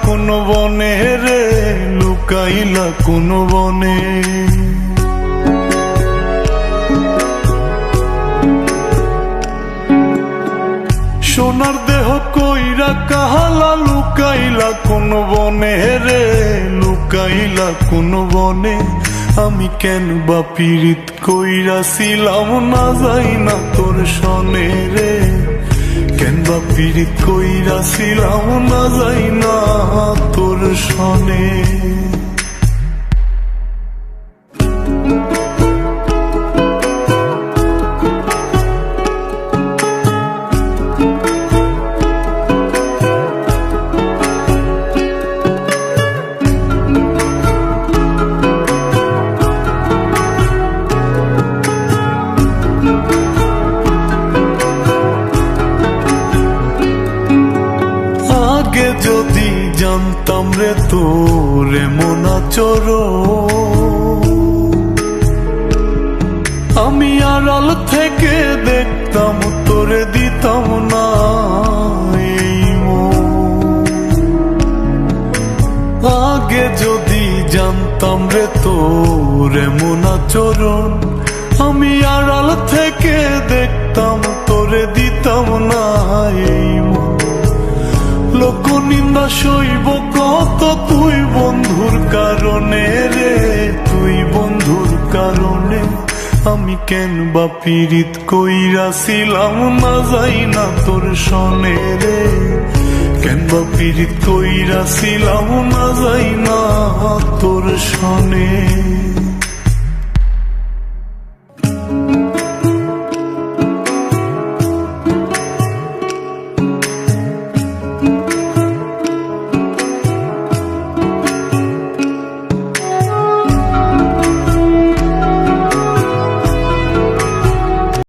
কোন বনে রে, লুকাইলা কোন বনে। সোনার দেহ কইরা কাহালা, লুকাইলা কোন বনে রে, লুকাইলা কোন বনে। আমি কেন বা পীড়িত কইরাছিলাম না যাই না তোর সনে রে, কেন বা পীড়িত কইরাছিলাম না যাই না তোর সনে। যদি জানতাম রে তোর এমন আচরণ, আমি আড়াল থেকে দেখতাম তোরে দিতাম না এই মন। আগে যদি জানতাম রে তোর এমন আচরণ, আমি আড়াল থেকে দেখতাম তোরে দিতাম না এই মন। লোক নিন্দা সইব কত তুই বন্ধুর কারণে রে, তুই বন্ধুর কারণে। আমি কেন বা পীড়িত কইরাছিলাম না যাই না তোর সনে রে, কেন বা পীড়িত কইরাছিলাম না যাই না তোর সনে।